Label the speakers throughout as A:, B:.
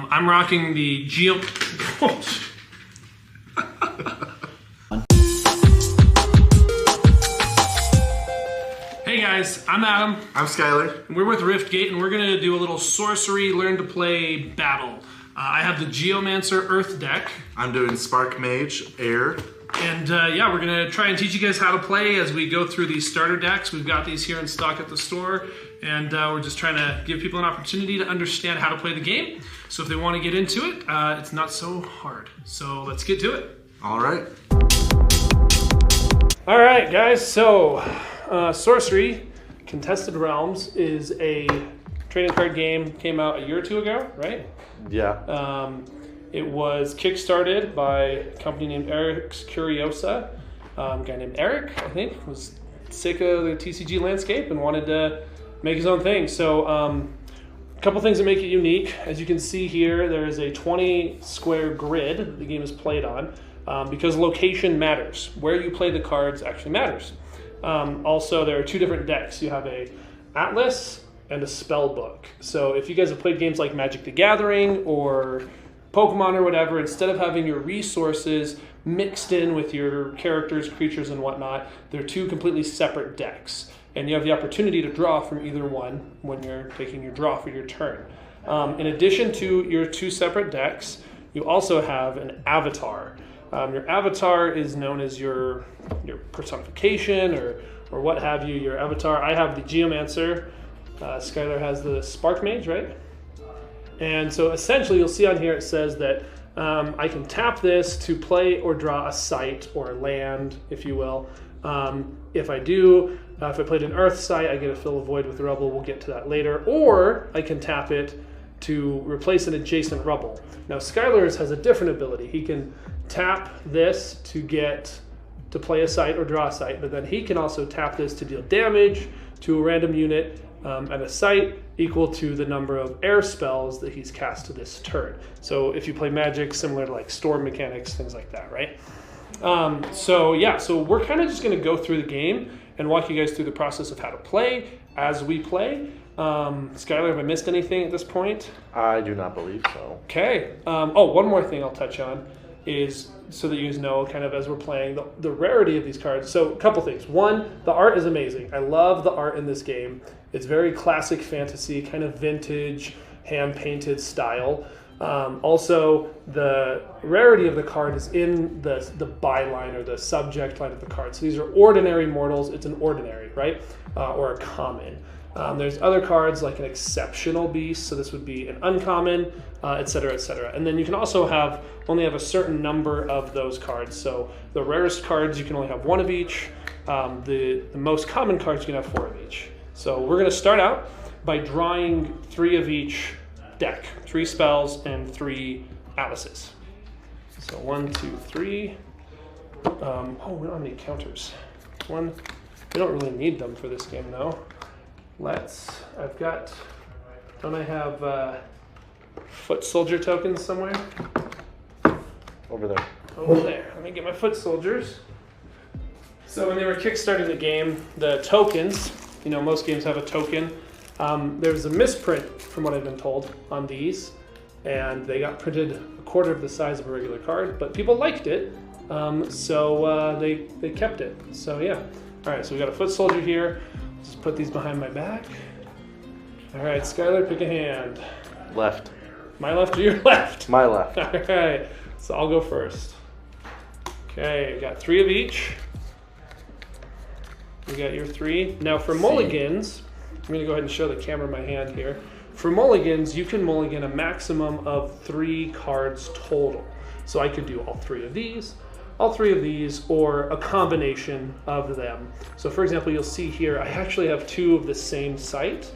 A: I'm rocking the Geo... Hey guys, I'm Adam.
B: I'm Skyler.
A: And we're with Riftgate, and we're going to do a little Sorcery Learn to Play battle. I have the Geomancer Earth deck.
B: I'm doing Spark Mage, Air.
A: And yeah, we're going to try and teach you guys how to play as we go through these starter decks. We've got these here in stock at the store, and we're just trying to give people an opportunity to understand how to play the game. So if they want to get into it, it's not so hard. So let's get to it.
B: All right.
A: All right, guys. So Sorcery Contested Realms is a trading card game. Came out a year or two ago, right?
C: Yeah.
A: It was kickstarted by a company named Eric's Curiosa. A guy named Eric, I think, was sick of the TCG landscape and wanted to make his own thing. So a couple things that make it unique. As you can see here, there is a 20 square grid the game is played on because location matters. Where you play the cards actually matters. Also, there are two different decks. You have a Atlas and a spell book. So if you guys have played games like Magic the Gathering or Pokemon or whatever, instead of having your resources mixed in with your characters, creatures, and whatnot, they're two completely separate decks. And you have the opportunity to draw from either one when you're taking your draw for your turn. In addition to your two separate decks, you also have an avatar. Your avatar is known as your personification or what have you, your avatar. I have the Geomancer. Skyler has the Spark Mage, right? And so essentially you'll see on here it says that I can tap this to play or draw a site or a land, if you will. If I do, if I played an Earth site, I get a Fill a Void with Rubble. We'll get to that later. Or I can tap it to replace an adjacent Rubble. Now Skyler's has a different ability. He can tap this to play a site or draw a site, but then he can also tap this to deal damage to a random unit at a site equal to the number of air spells that he's cast to this turn. So if you play Magic, similar to like storm mechanics, things like that, right? So yeah, so we're kind of just going to go through the game and walk you guys through the process of how to play as we play. Skyler, have I missed anything at this point?
C: I do not believe so.
A: Okay. Oh, one more thing I'll touch on is so that you guys know kind of as we're playing the rarity of these cards. So a couple things. One, the art is amazing. I love the art in this game. It's very classic fantasy, kind of vintage, hand-painted style. Also, the rarity of the card is in the byline or the subject line of the card. So these are ordinary mortals. It's an ordinary, right? Or a common. There's other cards like an exceptional beast, so this would be an uncommon, et cetera, et cetera. And then you can also only have a certain number of those cards. So the rarest cards, you can only have one of each. The most common cards, you can have 4 of each. So we're going to start out by drawing 3 of each deck, 3 spells and 3 atlases. So 1, 2, 3. Oh, we don't have any counters. We don't really need them for this game though. Don't I have foot soldier tokens somewhere?
C: Over there.
A: Over there. Let me get my foot soldiers. So when they were kickstarting the game, the tokens, most games have a token. There was a misprint, from what I've been told, on these, and they got printed a quarter of the size of a regular card, but people liked it, so they kept it. So yeah. All right, so we got a foot soldier here. Just put these behind my back. All right, Skyler, pick a hand.
C: Left.
A: My left or your left?
C: My left.
A: All right, so I'll go first. Okay, got 3 of each. You got your 3. Now for mulligans, I'm going to go ahead and show the camera my hand here. For mulligans, you can mulligan a maximum of 3 cards total. So I could do all 3 of these, or a combination of them. So for example, you'll see here, I actually have 2 of the same site.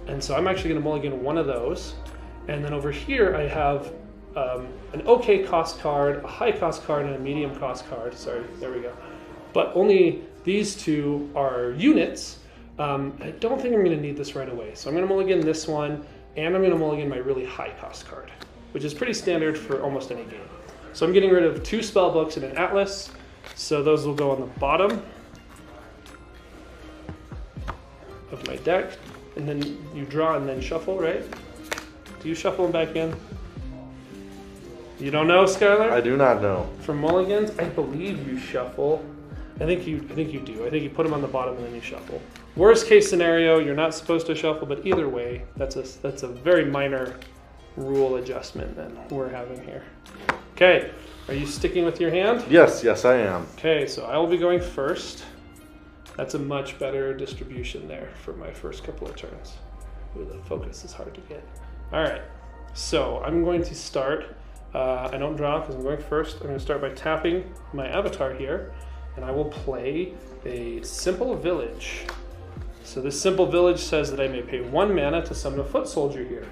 A: And so I'm actually going to mulligan 1 of those. And then over here, I have an okay cost card, a high cost card, and a medium cost card. Sorry, there we go. But only these 2 are units. I don't think I'm going to need this right away. So I'm going to mulligan this one, and I'm going to mulligan my really high cost card, which is pretty standard for almost any game. So I'm getting rid of 2 spell books and an atlas. So those will go on the bottom of my deck. And then you draw and then shuffle, right? Do you shuffle them back in? You don't know, Skyler?
C: I do not know.
A: For mulligans, I believe you shuffle. I think you do. I think you put them on the bottom and then you shuffle. Worst case scenario, you're not supposed to shuffle, but either way, that's a very minor rule adjustment that we're having here. Okay, are you sticking with your hand?
C: Yes, I am.
A: Okay, so I will be going first. That's a much better distribution there for my first couple of turns. Ooh, the focus is hard to get. All right, so I'm going to start. I don't draw because I'm going first. I'm going to start by tapping my avatar here, and I will play a simple village. So this simple village says that I may pay 1 mana to summon a foot soldier here.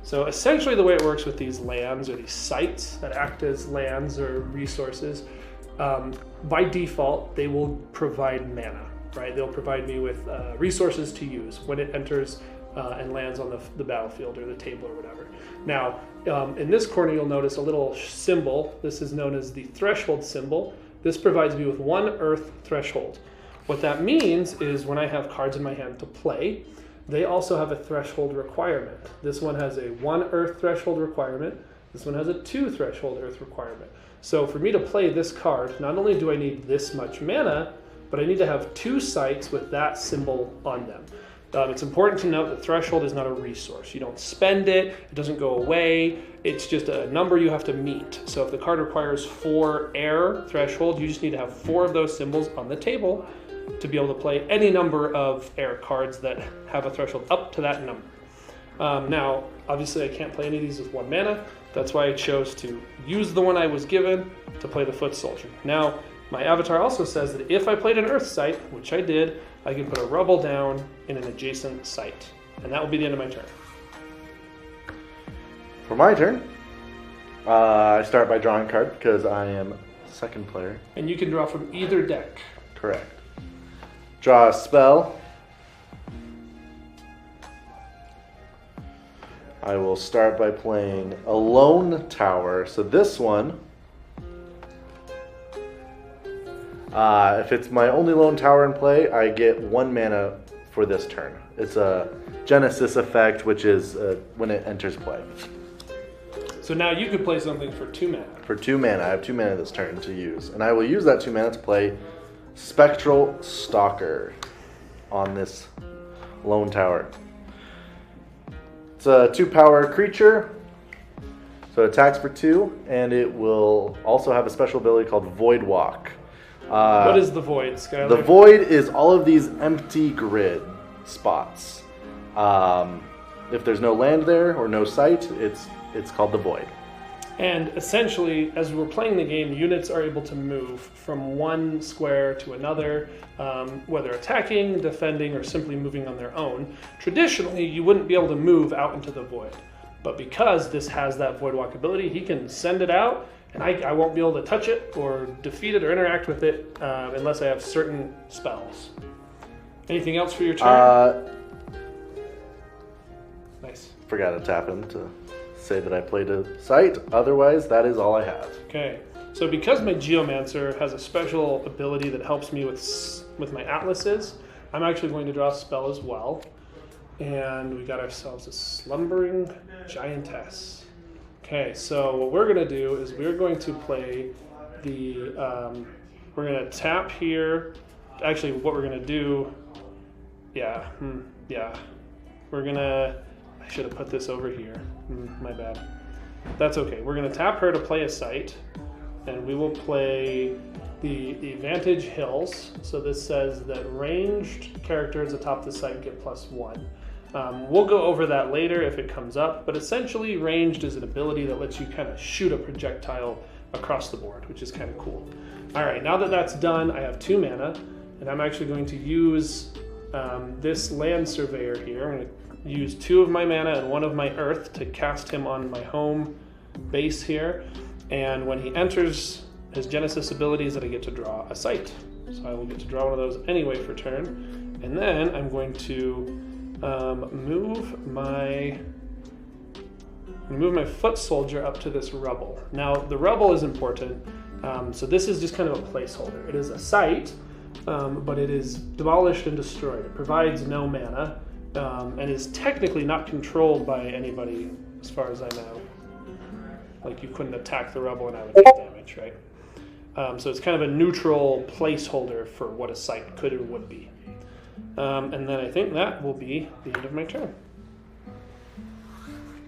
A: So essentially the way it works with these lands or these sites that act as lands or resources, by default, they will provide mana, right? They'll provide me with resources to use when it enters and lands on the battlefield or the table or whatever. Now, in this corner, you'll notice a little symbol. This is known as the threshold symbol. This provides me with 1 earth threshold. What that means is when I have cards in my hand to play, they also have a threshold requirement. This one has a 1 earth threshold requirement. This one has a 2 threshold earth requirement. So for me to play this card, not only do I need this much mana, but I need to have 2 sites with that symbol on them. It's important to note that threshold is not a resource. You don't spend it, it doesn't go away, it's just a number you have to meet. So if the card requires 4 air threshold, you just need to have 4 of those symbols on the table to be able to play any number of air cards that have a threshold up to that number. Now, obviously I can't play any of these with 1 mana, that's why I chose to use the one I was given to play the foot soldier. Now, my avatar also says that if I played an earth site, which I did, I can put a rubble down in an adjacent site. And that will be the end of my turn.
C: For my turn, I start by drawing a card because I am second player.
A: And you can draw from either deck.
C: Correct. Draw a spell. I will start by playing a lone tower. So this one, if it's my only lone tower in play, I get 1 mana for this turn. It's a Genesis effect, which is when it enters play.
A: So now you could play something for 2 mana.
C: For 2 mana, I have 2 mana this turn to use. And I will use that 2 mana to play Spectral Stalker on this lone tower. It's a 2-power creature, so it attacks for 2, and it will also have a special ability called Void Walk.
A: What is the Void, Skyler?
C: The Void is all of these empty grid spots. If there's no land there or no site, it's called the Void.
A: And essentially, as we're playing the game, units are able to move from one square to another, whether attacking, defending, or simply moving on their own. Traditionally, you wouldn't be able to move out into the void. But because this has that Void Walk ability, he can send it out, and I won't be able to touch it or defeat it or interact with it unless I have certain spells. Anything else for your turn? Nice.
C: Forgot to tap him to say that I played a site. Otherwise, that is all I have.
A: Okay. So because my Geomancer has a special ability that helps me with my atlases, I'm actually going to draw a spell as well. And we got ourselves a Slumbering Giantess. Okay, so what we're going to do is we're going to play the... we're going to tap here. Actually, what we're going to do... Yeah. We're going to... I should have put this over here. My bad. That's okay. We're going to tap her to play a site. And we will play the Advantage Hills. So this says that ranged characters atop the site get +1. We'll go over that later if it comes up, but essentially ranged is an ability that lets you kind of shoot a projectile across the board, which is kind of cool. All right, now that that's done, I have 2 mana, and I'm actually going to use this Land Surveyor here. I'm going to use 2 of my mana and 1 of my Earth to cast him on my home base here, and when he enters his Genesis abilities, that I get to draw a site. So I will get to draw one of those anyway for turn, and then I'm going to move my foot soldier up to this rubble. Now the rubble is important, so this is just kind of a placeholder. It is a site, but it is demolished and destroyed. It provides no mana, and is technically not controlled by anybody as far as I know. Like you couldn't attack the rebel and I would take damage, right? So it's kind of a neutral placeholder for what a site could or would be. And then I think that will be the end of my turn.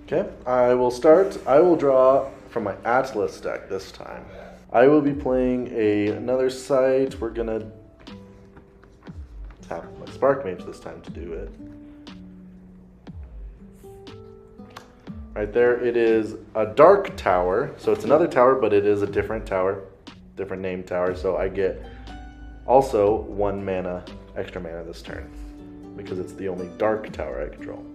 C: Okay, I will start. I will draw from my Atlas deck this time. I will be playing another site. We're gonna tap my Spark Mage this time to do it. Right there, it is a dark tower. So it's another tower, but it is a different tower, different name tower. So I get also 1 mana, extra mana this turn, because it's the only dark tower I control.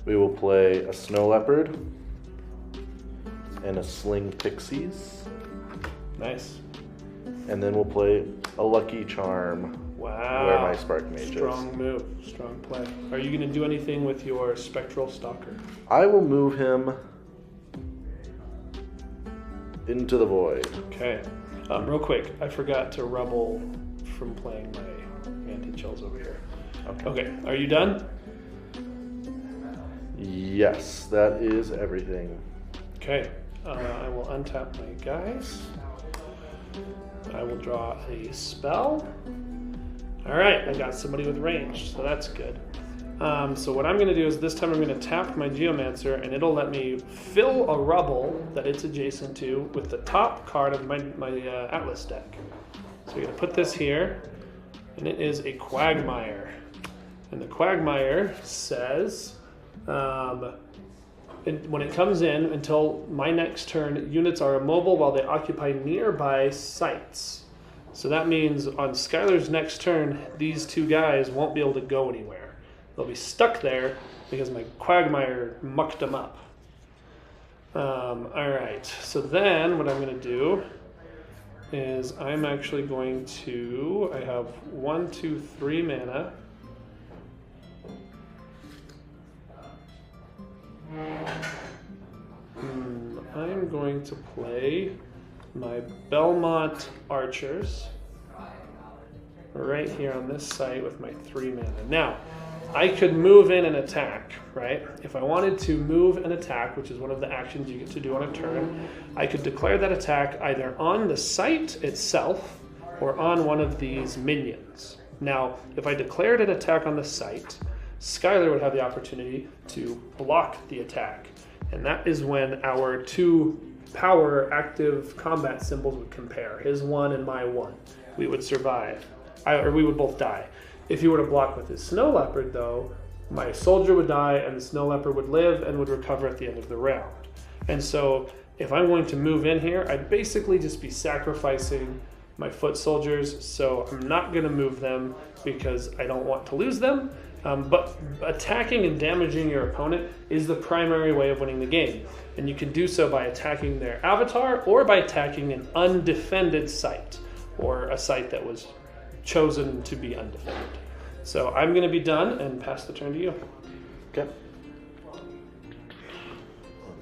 C: We will play a Snow Leopard and a Sling Pixies.
A: Nice.
C: And then we'll play a Lucky Charm.
A: Wow.
C: Where my Spark Mage
A: Strong
C: is.
A: move. Strong play. Are you going to do anything with your Spectral Stalker?
C: I will move him into the void.
A: Okay. Real quick, I forgot to rebel from playing my anti-chills over here. Okay. Are you done?
C: Yes, that is everything.
A: Okay. I will untap my guys. I will draw a spell. All right, I got somebody with range, so that's good. So what I'm going to do is this time I'm going to tap my Geomancer, and it'll let me fill a rubble that it's adjacent to with the top card of my Atlas deck. So we're going to put this here, and it is a Quagmire. And the Quagmire says, when it comes in, until my next turn, units are immobile while they occupy nearby sites. So that means on Skyler's next turn, these two guys won't be able to go anywhere. They'll be stuck there because my Quagmire mucked them up. All right, so then what I'm going to do is I'm actually going to, I have 1, 2, 3 mana. I'm going to play my Belmont Archers right here on this site with my 3 mana. Now, I could move in and attack, right? If I wanted to move and attack, which is one of the actions you get to do on a turn, I could declare that attack either on the site itself or on one of these minions. Now, if I declared an attack on the site, Skyler would have the opportunity to block the attack. And that is when our 2 power active combat symbols would compare. His 1 and my 1. We would survive. Or we would both die. If he were to block with his Snow Leopard, though, my soldier would die and the Snow Leopard would live and would recover at the end of the round. And so if I'm going to move in here, I'd basically just be sacrificing my foot soldiers. So I'm not going to move them because I don't want to lose them. But attacking and damaging your opponent is the primary way of winning the game. And you can do so by attacking their avatar or by attacking an undefended site or a site that was chosen to be undefended. So I'm going to be done and pass the turn to you.
C: Okay.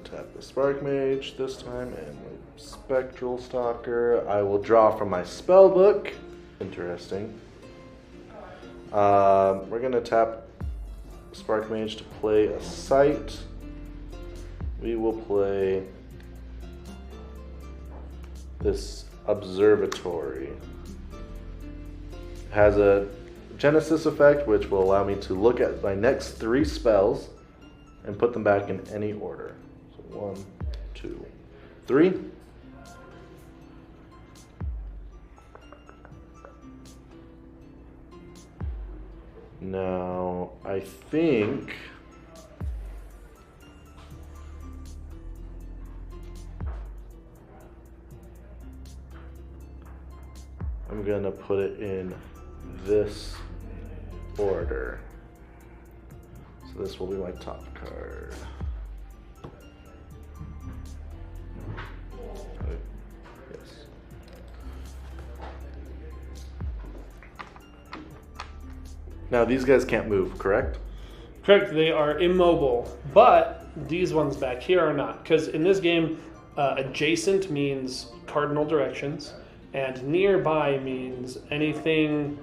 C: Untap the Spark Mage this time and my Spectral Stalker. I will draw from my spell book. Interesting. We're going to tap Spark Mage to play a site. We will play this Observatory. It has a Genesis effect, which will allow me to look at my next 3 spells and put them back in any order. So 1, 2, 3. Now, I think I'm gonna put it in this order. So this will be my top card. Yes. Now these guys can't move, correct?
A: Correct, they are immobile, but these ones back here are not. Because in this game, adjacent means cardinal directions, and nearby means anything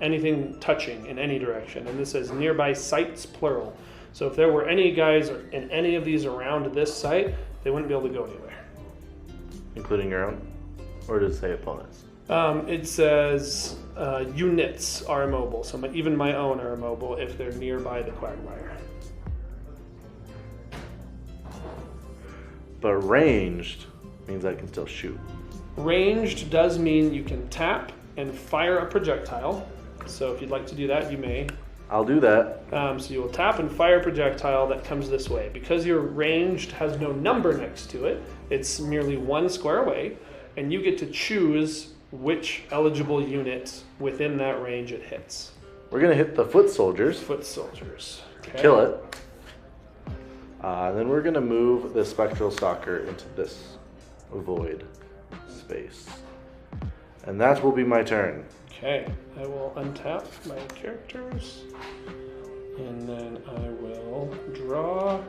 A: anything touching in any direction. And this says nearby sites, plural. So if there were any guys in any of these around this site, they wouldn't be able to go anywhere.
C: Including your own? Or does it say opponents?
A: It says units are immobile. So even my own are immobile if they're nearby the quagmire.
C: But ranged means I can still shoot.
A: Ranged does mean you can tap and fire a projectile. So if you'd like to do that, you may.
C: I'll do that.
A: So you will tap and fire a projectile that comes this way. Because your ranged has no number next to it, it's merely one square away, and you get to choose which eligible unit within that range it hits.
C: We're going to hit the foot soldiers.
A: Foot soldiers. Okay.
C: Kill it. Then we're going to move the spectral stalker into this void space. And that will be my turn.
A: Okay, I will untap my characters, and then I will draw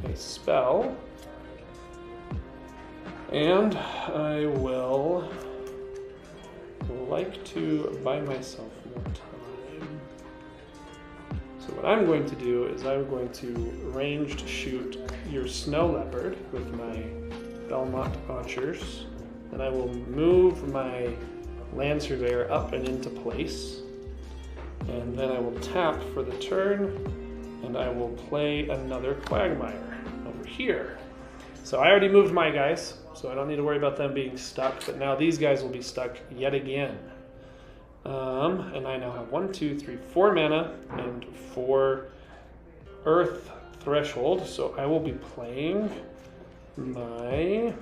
A: a spell, and I will like to buy myself more time. So what I'm going to do is I'm going to ranged shoot your snow leopard with my Belmont archers, and I will move my land surveyor up and into place, and then I will tap for the turn, and I will play another quagmire over here. So I already moved my guys, so I don't need to worry about them being stuck, but now these guys will be stuck yet again. And I now have 4 mana and 4 earth threshold, so I will be playing my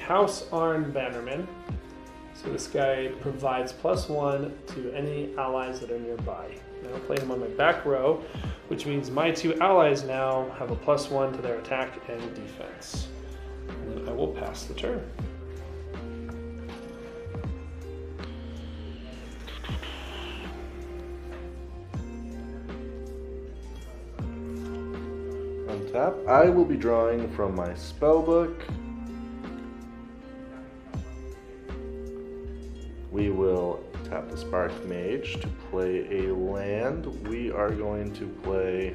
A: House Arn Bannerman. So this guy provides +1 to any allies that are nearby. And I'll play him on my back row, which means my 2 allies now have a +1 to their attack and defense. And then I will pass the turn.
C: Untap. I will be drawing from my spellbook. We will tap the Spark Mage to play a land. We are going to play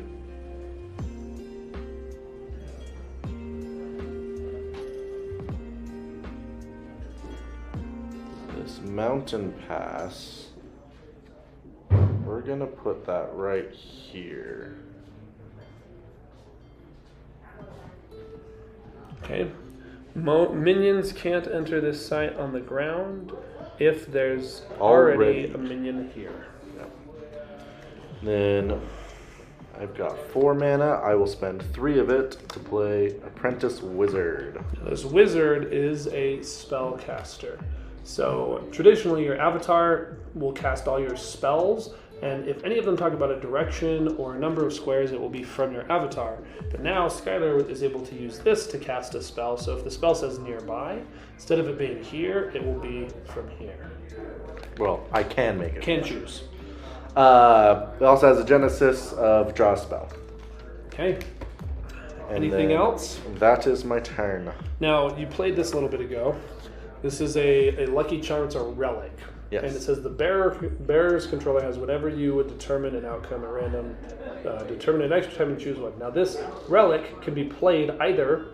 C: this Mountain Pass. We're gonna put that right here.
A: Okay. Minions can't enter this site on the ground if there's already a minion here.
C: Then I've got 4 mana. I will spend 3 of it to play Apprentice Wizard.
A: This wizard is a spellcaster. So traditionally your avatar will cast all your spells, and if any of them talk about a direction or a number of squares, it will be from your avatar. But now Skyler is able to use this to cast a spell, so if the spell says nearby, instead of it being here, it will be from here.
C: Well, I can make it.
A: Can choose.
C: It also has a genesis of draw a spell.
A: Okay.
C: And
A: anything else?
C: That is my turn.
A: Now, you played this a little bit ago. This is a Lucky Charm. It's a relic.
C: Yes.
A: And it says the bearer's controller has whatever you would determine an outcome at random. Determine an extra time and choose one. Now this relic can be played either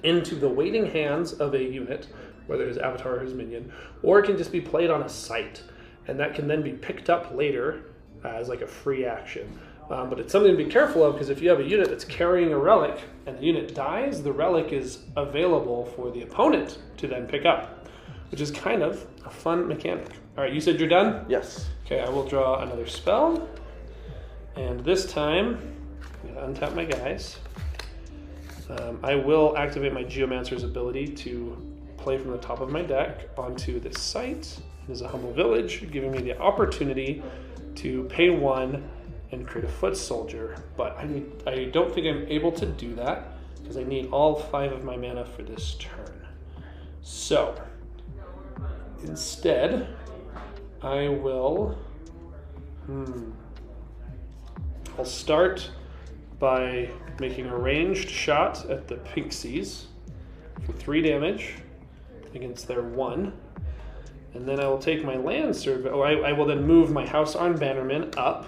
A: into the waiting hands of a unit, whether it's avatar or his minion, or it can just be played on a site. And that can then be picked up later as like a free action. But it's something to be careful of, because if you have a unit that's carrying a relic and the unit dies, the relic is available for the opponent to then pick up, which is kind of a fun mechanic. All right, you said you're done?
C: Yes.
A: Okay, I will draw another spell. And this time, I'm going to untap my guys. I will activate my Geomancer's ability to play from the top of my deck onto this site. It is a humble village, giving me the opportunity to pay 1 and create a foot soldier. But I don't think I'm able to do that, because I need all 5 of my mana for this turn. So, instead, I will, I'll start by making a ranged shot at the Pixies for 3 damage against their 1. And then I will take my land surveyor. Oh, I will then move my House Armed Bannerman up,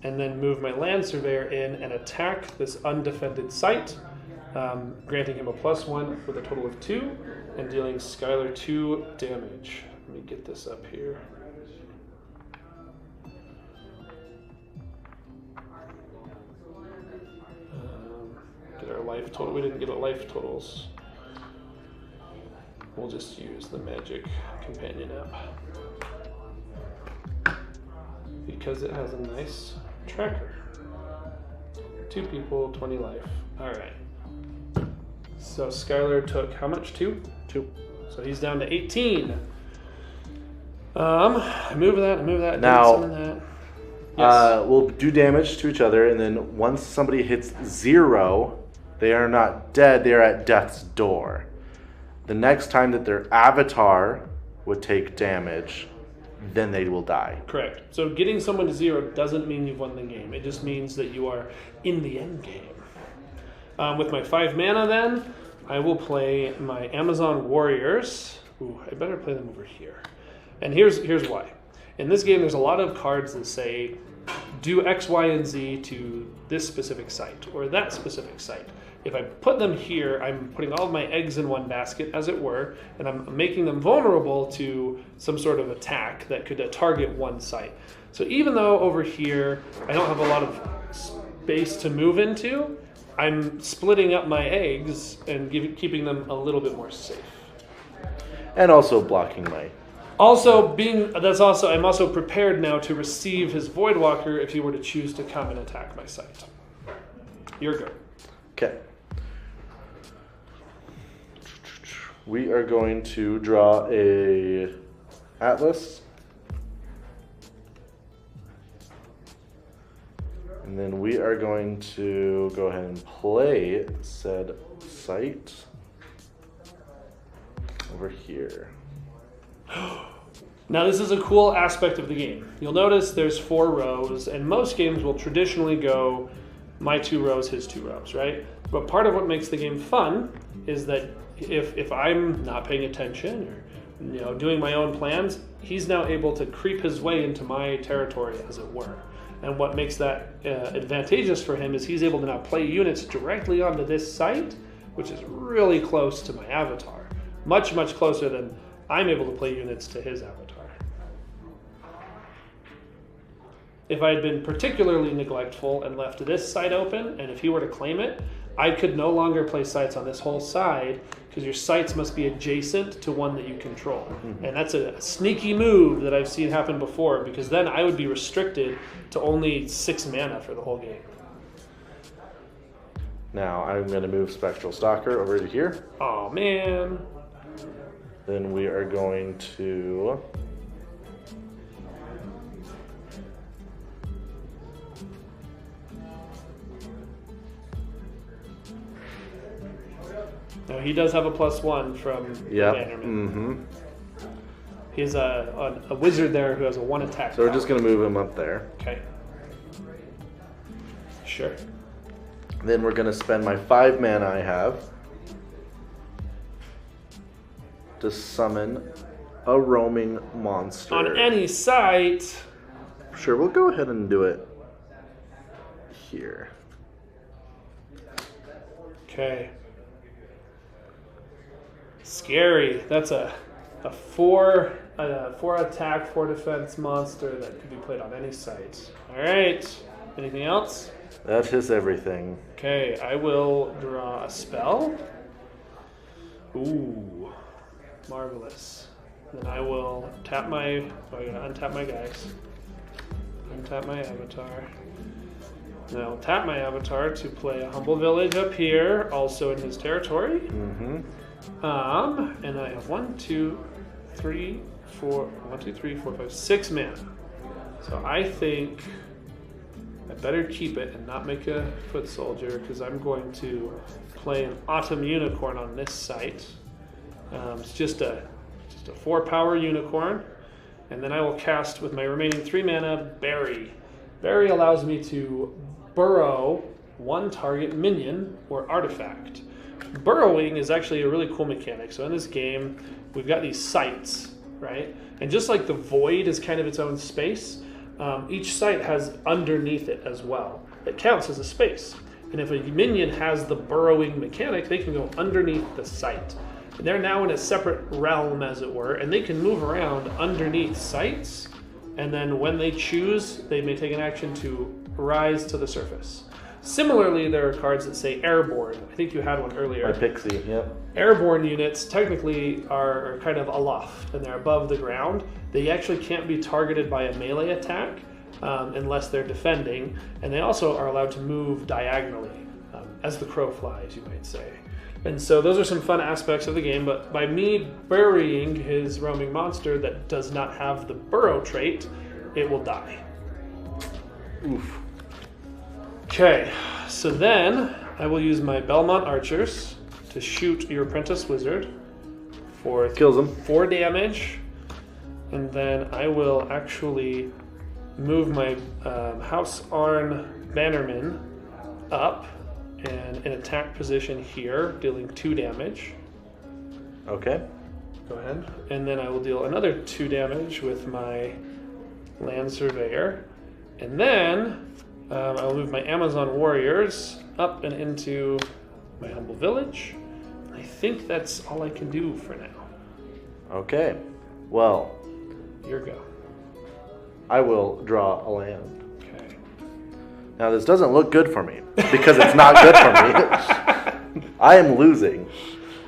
A: and then move my land surveyor in and attack this undefended site, granting him a +1 with a total of 2, and dealing Skyler 2 damage. Let me get this up here. Get our life total. We didn't get our life totals. We'll just use the Magic Companion app because it has a nice tracker. 2 people, 20 life. All right. So Skyler took how much? 2?
C: 2.
A: So he's down to 18. I move that.
C: Now,
A: summon that. Yes.
C: We'll do damage to each other, and then once somebody hits 0, they are not dead, they are at death's door. The next time that their avatar would take damage, then they will die.
A: Correct. So getting someone to 0 doesn't mean you've won the game. It just means that you are in the end game. With my 5 mana then, I will play my Amazon Warriors. Ooh, I better play them over here. And here's why. In this game, there's a lot of cards that say, do X, Y, and Z to this specific site or that specific site. If I put them here, I'm putting all of my eggs in one basket, as it were, and I'm making them vulnerable to some sort of attack that could target one site. So even though over here I don't have a lot of space to move into, I'm splitting up my eggs and keeping them a little bit more safe.
C: And also blocking my...
A: I'm also prepared now to receive his Voidwalker if he were to choose to come and attack my site. You're good.
C: Okay. We are going to draw a Atlas. And then we are going to go ahead and play said site over here.
A: Now this is a cool aspect of the game. You'll notice there's 4 rows, and most games will traditionally go my 2 rows, his 2 rows, right? But part of what makes the game fun is that if I'm not paying attention or doing my own plans, he's now able to creep his way into my territory, as it were. And what makes that advantageous for him is he's able to now play units directly onto this site, which is really close to my avatar. Much, much closer than I'm able to play units to his avatar. If I had been particularly neglectful and left this site open, and if he were to claim it, I could no longer play sites on this whole side because your sites must be adjacent to one that you control. Mm-hmm. And that's a sneaky move that I've seen happen before, because then I would be restricted to only 6 mana for the whole game.
C: Now I'm going to move Spectral Stalker over to here.
A: Oh man.
C: Then we are going to...
A: No, he does have a +1 from Bannerman.
C: Mm-hmm.
A: He has a wizard there who has a 1 attack.
C: So we're just going to move him up there.
A: Okay. Sure.
C: Then we're going to spend my 5 mana I have to summon a roaming monster.
A: On any site.
C: Sure, we'll go ahead and do it here.
A: Okay. Scary. That's a 4 attack, 4 defense monster that could be played on any site. All right. Anything else?
C: That is everything.
A: Okay, I will draw a spell. Ooh, marvelous. Then I will tap my. Oh, I'm gonna untap my guys. Untap my avatar. Then I'll tap my avatar to play a Humble Village up here, also in his territory.
C: Mm-hmm.
A: And I have 1, 2, 3, 4, 5, 6 mana. So I think I better keep it and not make a foot soldier, because I'm going to play an Autumn Unicorn on this site. It's just a 4-power unicorn, and then I will cast with my remaining 3 mana Bury. Bury allows me to burrow 1 target minion or artifact. burrowing is actually a really cool mechanic. So in this game, we've got these sites, right? And just like the void is kind of its own space, each site has underneath it as well. It counts as a space. And if a minion has the burrowing mechanic, they can go underneath the site. And they're now in a separate realm, as it were, and they can move around underneath sites. And then when they choose, they may take an action to rise to the surface. Similarly, there are cards that say airborne. I think you had one earlier.
C: My pixie, yep.
A: Airborne units technically are kind of aloft, and they're above the ground. They actually can't be targeted by a melee attack unless they're defending, and they also are allowed to move diagonally, as the crow flies, you might say. And so those are some fun aspects of the game, but by me burying his roaming monster that does not have the burrow trait, it will die.
C: Oof.
A: Okay, so then I will use my Belmont Archers to shoot your Apprentice Wizard for
C: Kills him.
A: 4 damage, and then I will actually move my House Arn Bannerman up and in attack position here, dealing 2 damage.
C: Okay.
A: Go ahead. And then I will deal another 2 damage with my Land Surveyor. And then I will move my Amazon Warriors up and into my humble village. I think that's all I can do for now.
C: Okay. Well,
A: Your go.
C: I will draw a land.
A: Okay.
C: Now, this doesn't look good for me because it's not good for me. I am losing.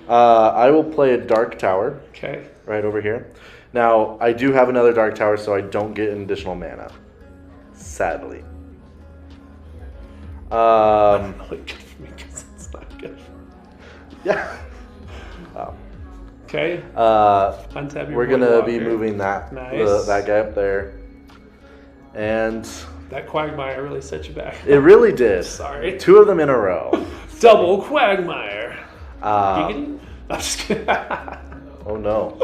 C: I will play a Dark Tower
A: Okay.
C: right over here. Now, I do have another Dark Tower, so I don't get an additional mana. Sadly.
A: Not really good for me because it's not good.
C: Yeah.
A: Okay. Untap your
C: We're going to be
A: Voidwalker.
C: moving that
A: Nice.
C: that guy up there. And
A: That Quagmire really set you back.
C: it really did.
A: Sorry.
C: 2 of them in a row.
A: Double Quagmire. Giggity? I'm just kidding.
C: Oh no.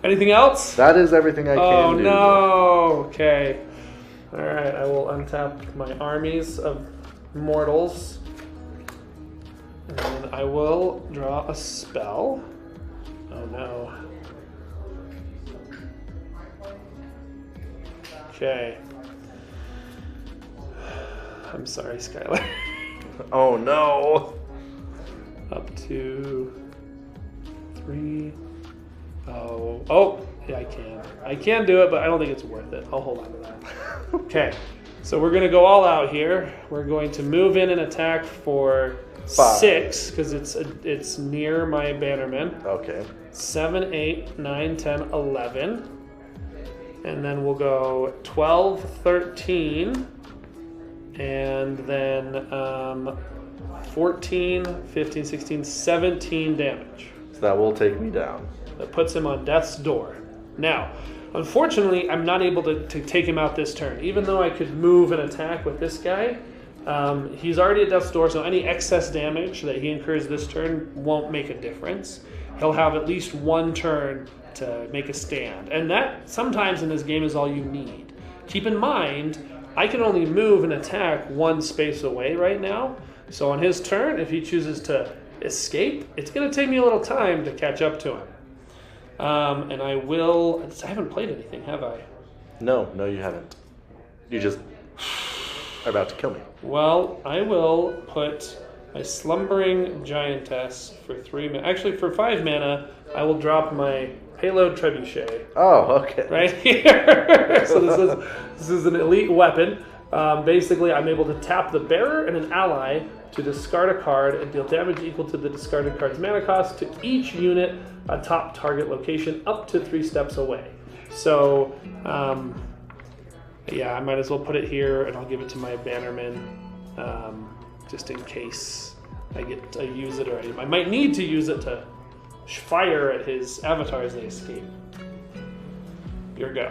A: Anything else?
C: That is everything I can do.
A: Oh no. Okay. All right. I will untap my armies of mortals, and then I will draw a spell. Oh no. Okay. I'm sorry, Skyler.
C: Oh no.
A: Up to 3. Oh, yeah, I can. I can do it, but I don't think it's worth it. I'll hold on to that. Okay, so we're going to go all out here. We're going to move in and attack for
C: 5.
A: 6, because it's near my Bannerman.
C: Okay.
A: 7, 8, 9, 10, 11. And then we'll go 12, 13, and then 14, 15, 16, 17 damage.
C: So that will take me down.
A: That puts him on death's door. Now, unfortunately, I'm not able to take him out this turn. Even though I could move and attack with this guy, he's already at death's door, so any excess damage that he incurs this turn won't make a difference. He'll have at least 1 turn to make a stand. And that, sometimes in this game, is all you need. Keep in mind, I can only move and attack 1 space away right now. So on his turn, if he chooses to escape, it's going to take me a little time to catch up to him. And I haven't played anything, have I?
C: No, you haven't. You just are about to kill me.
A: Well, I will put my Slumbering Giantess for 3 mana. Actually, for 5 mana, I will drop my Payload Trebuchet.
C: Oh, okay.
A: Right here. So this is an elite weapon. Basically, I'm able to tap the bearer and an ally to discard a card and deal damage equal to the discarded card's mana cost to each unit atop target location up to 3 steps away. So, yeah, I might as well put it here, and I'll give it to my Bannerman, just in case I use it, or I might need to use it to fire at his avatar as they escape. Your go.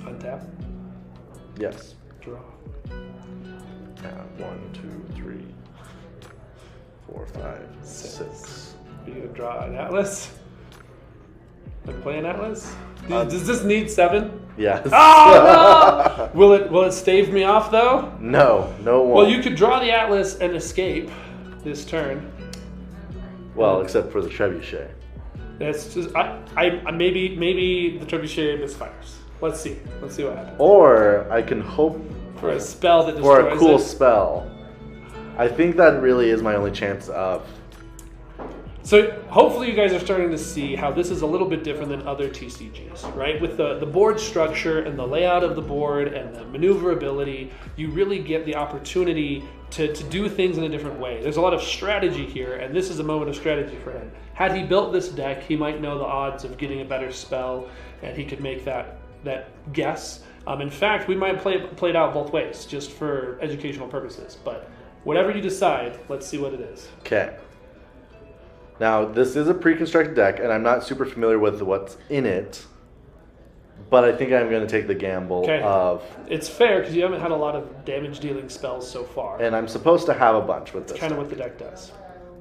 A: Untap.
C: Yes.
A: Draw.
C: 1, 2, 3, 4, 5, 6.
A: Are you gonna draw an Atlas? Like play an Atlas? Does this need 7?
C: Yes.
A: Oh no! Will it stave me off though?
C: No, it won't.
A: Well, you could draw the Atlas and escape this turn.
C: Well, except for the trebuchet.
A: That's just maybe the trebuchet misfires. Let's see what happens.
C: Or I can hope
A: For a spell that destroys
C: for a cool
A: it.
C: spell. I think that really is my only chance of.
A: So hopefully you guys are starting to see how this is a little bit different than other TCGs, right? With the board structure and the layout of the board and the maneuverability, you really get the opportunity to do things in a different way. There's a lot of strategy here, and this is a moment of strategy for him. Had he built this deck, he might know the odds of getting a better spell, and he could make that guess. In fact, we might play it out both ways, just for educational purposes. But whatever you decide, let's see what it is.
C: Okay. Now, this is a pre-constructed deck, and I'm not super familiar with what's in it, but I think I'm going to take the gamble of...
A: It's fair, because you haven't had a lot of damage-dealing spells so far.
C: And I'm supposed to have a bunch with this.
A: It's kind of what the deck does.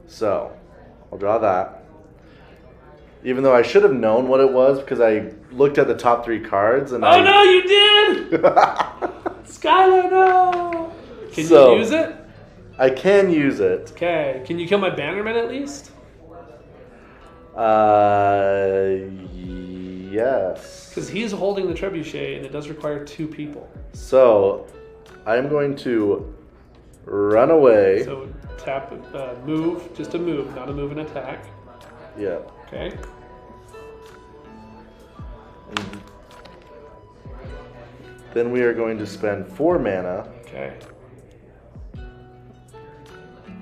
C: So, I'll draw that. Even though I should have known what it was, because I looked at the top 3 cards, and
A: Oh, no, you did! Skyler, no! Can you use it?
C: I can use it.
A: Okay. Can you kill my Bannerman at least?
C: Yes.
A: Because he's holding the trebuchet, and it does require 2 people.
C: So, I'm going to run away.
A: So tap, move, just a move, not a move and attack.
C: Yeah.
A: Okay.
C: And then we are going to spend 4 mana
A: Okay.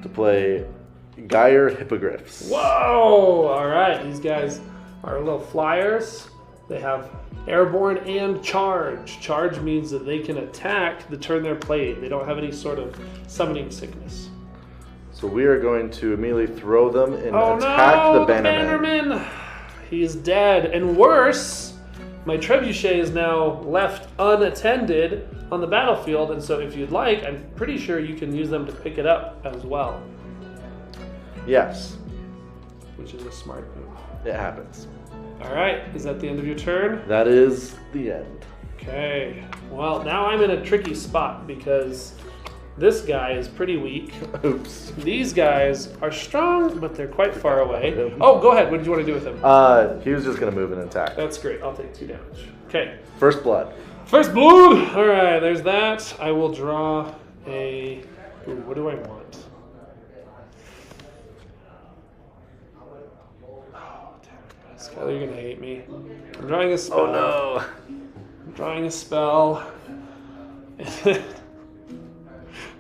C: to play Gyre Hippogriffs.
A: Whoa! All right, these guys are little flyers. They have airborne and charge. Charge means that they can attack the turn they're played. They don't have any sort of summoning sickness.
C: So we are going to immediately throw them and attack the Bannerman.
A: He is dead. And worse, my trebuchet is now left unattended on the battlefield. And so if you'd like, I'm pretty sure you can use them to pick it up as well.
C: Yes.
A: Which is a smart move.
C: It happens.
A: All right, is that the end of your turn?
C: That is the end.
A: Okay, well, now I'm in a tricky spot because this guy is pretty weak.
C: Oops.
A: These guys are strong, but they're quite far away. Oh, go ahead. What did you want to do with him?
C: He was just going to move and attack.
A: That's great. I'll take 2 damage. Okay.
C: First blood.
A: First blood! All right, there's that. I will draw a... Ooh, what do I want? Skyler, you're gonna hate me. I'm drawing a spell.
C: Oh no!
A: I'm drawing a spell.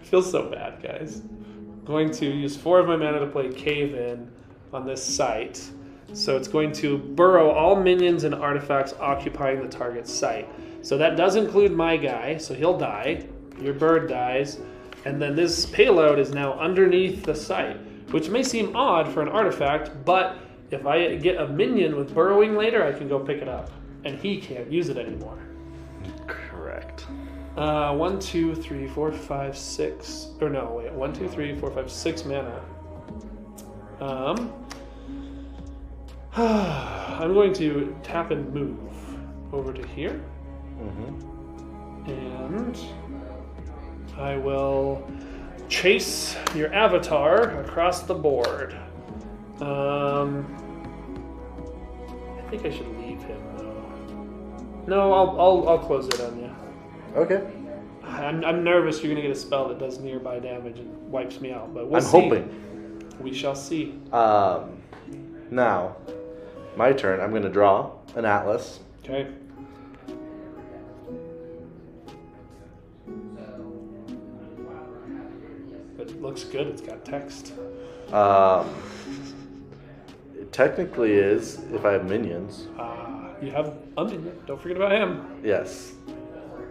A: Feels so bad, guys. I'm going to use 4 of my mana to play Cave In on this site. So it's going to burrow all minions and artifacts occupying the target site. So that does include my guy, so he'll die. Your bird dies. And then this payload is now underneath the site, which may seem odd for an artifact, but if I get a minion with burrowing later, I can go pick it up. And he can't use it anymore.
C: Correct.
A: 1, 2, 3, 4, 5, 6. Or no, wait. 1, 2, 3, 4, 5, 6 mana. I'm going to tap and move over to here.
C: Mm-hmm.
A: And I will chase your avatar across the board. I think I should leave him though. No, I'll close it on you.
C: Okay.
A: I'm nervous you're gonna get a spell that does nearby damage and wipes me out, but we'll
C: I'm
A: see.
C: hoping.
A: We shall see.
C: Now, my turn. I'm going to draw an Atlas.
A: Okay. It looks good. It's got text.
C: It technically is if I have minions.
A: You have a minion. Don't forget about him.
C: Yes.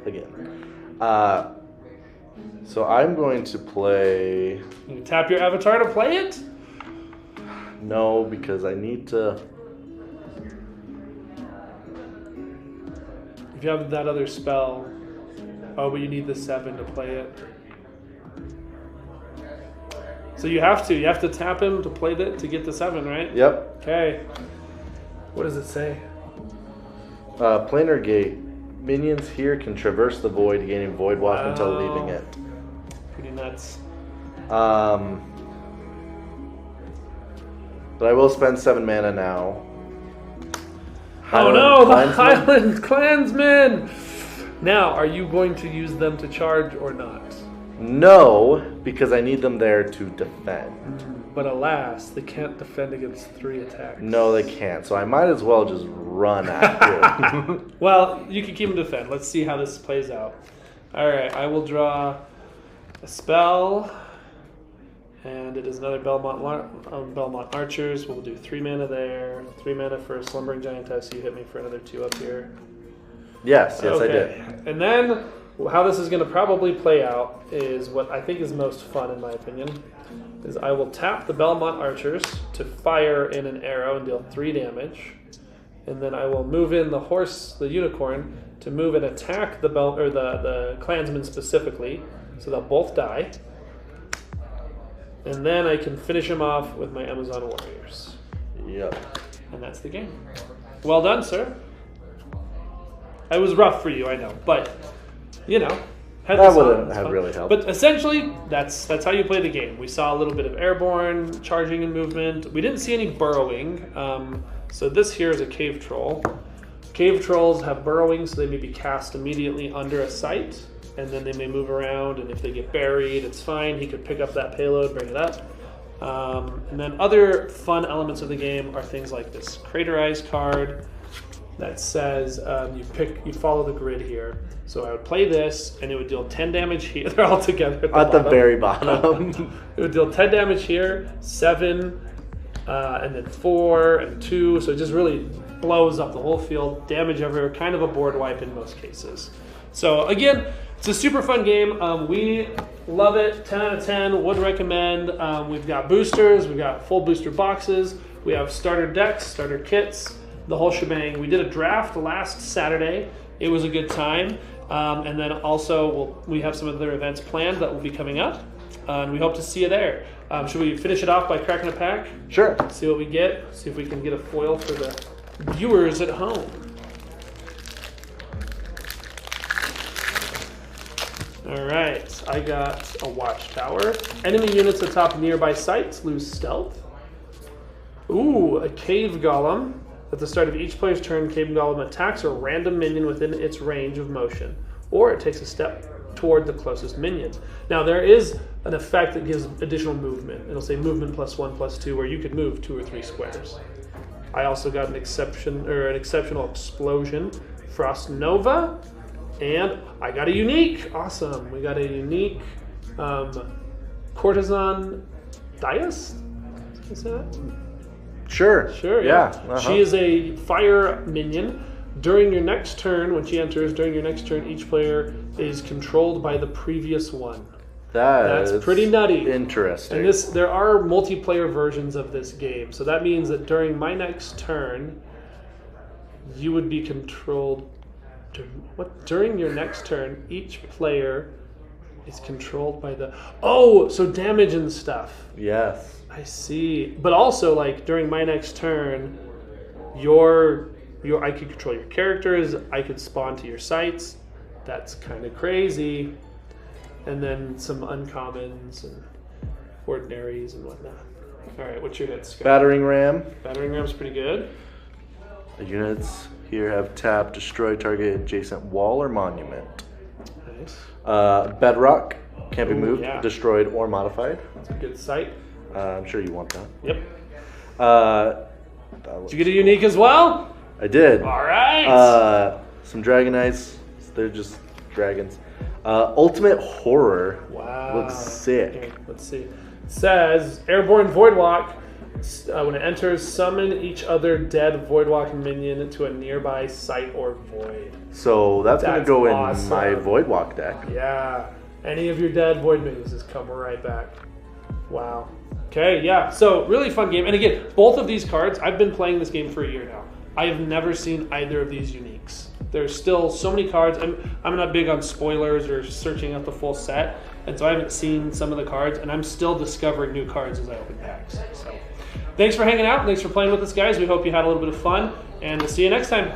C: Again. So I'm going to play...
A: You tap your avatar to play it?
C: No, because I need to...
A: If you have that other spell... Oh, but you need the 7 to play it. So you have to tap him to play that to get the 7, right?
C: Yep.
A: Okay. What does it say?
C: Planar Gate. Minions here can traverse the void, gaining Void Walk until leaving it.
A: Pretty nuts.
C: But I will spend 7 mana now.
A: The Highland Clansmen! Now, are you going to use them to charge or not?
C: No, because I need them there to defend.
A: But alas, they can't defend against 3 attacks.
C: No, they can't. So I might as well just run after it.
A: Well, you can keep them defend. Let's see how this plays out. Alright, I will draw a spell. And it is another Belmont Archers. We'll do 3 mana there. 3 mana for a Slumbering Giantess. You hit me for another 2 up here.
C: Yes, I
A: okay.
C: did.
A: And then how this is going to probably play out is what I think is most fun, in my opinion, is I will tap the Belmont Archers to fire in an arrow and deal 3 damage. And then I will move in the Unicorn, to move and attack the Clansmen specifically, so they'll both die. And then I can finish him off with my Amazon Warriors.
C: Yep.
A: And that's the game. Well done, sir. It was rough for you, I know, but
C: that wouldn't have really helped.
A: But essentially, that's how you play the game. We saw a little bit of airborne charging and movement. We didn't see any burrowing. So this here is a cave troll. Cave trolls have burrowing, so they may be cast immediately under a site, and then they may move around. And if they get buried, it's fine. He could pick up that payload, bring it up. And then other fun elements of the game are things like this Craterize card that says you follow the grid here. So I would play this, and it would deal 10 damage here. They're all together
C: at the very bottom.
A: It would deal 10 damage here, 7, and then 4 and 2. So it just really blows up the whole field, damage everywhere, kind of a board wipe in most cases. So again, it's a super fun game. We love it. 10 out of 10. Would recommend. We've got boosters. We've got full booster boxes. We have starter decks, starter kits, the whole shebang. We did a draft last Saturday. It was a good time. And then also we have some other events planned that will be coming up. And we hope to see you there. Should we finish it off by cracking a pack?
C: Sure.
A: See what we get. See if we can get a foil for the viewers at home. All right, I got a watchtower. Enemy units atop nearby sites lose stealth. Ooh, a cave golem. At the start of each player's turn, cave golem attacks a random minion within its range of motion, or it takes a step toward the closest minion. Now there is an effect that gives additional movement. It'll say movement +1/+2, where you could move 2 or 3 squares. I also got an exceptional explosion, Frost Nova, and I got a unique. Awesome. We got a unique Courtesan Dias. Is that?
C: Sure.
A: Yeah.
C: Uh-huh.
A: She is a fire minion. During your next turn, when she enters, each player is controlled by the previous one. That's pretty nutty.
C: Interesting.
A: And there are multiplayer versions of this game. So that means that during my next turn, you would be controlled. During your next turn, each player is controlled by the. Oh, so damage and stuff.
C: Yes.
A: I see. But also, like, during my next turn, I could control your characters. I could spawn to your sites. That's kind of crazy. And then some uncommons and ordinaries and whatnot. All right, what's your hit, Scott?
C: Battering Ram.
A: Battering Ram's pretty good.
C: The units here have tap, destroy target adjacent wall or monument.
A: Nice.
C: Bedrock can't be moved,
A: yeah.
C: destroyed, or modified.
A: That's a good sight.
C: I'm sure you want that.
A: Yep. Did you get a unique as well?
C: I did.
A: All right.
C: Some Dragonites. They're just dragons. Ultimate Horror.
A: Wow.
C: Looks sick.
A: Here, let's see. It says Airborne Voidwalk. When it enters, summon each other dead Voidwalk minion to a nearby site or void.
C: So that's going to go
A: awesome.
C: in my Voidwalk deck.
A: Yeah. Any of your dead void minions just come right back. Wow. Okay, yeah. So really fun game. And again, both of these cards, I've been playing this game for a year now. I have never seen either of these uniques. There's still so many cards. I'm not big on spoilers or searching out the full set, and so I haven't seen some of the cards, and I'm still discovering new cards as I open packs. So thanks for hanging out. Thanks for playing with us, guys. We hope you had a little bit of fun, and we'll see you next time.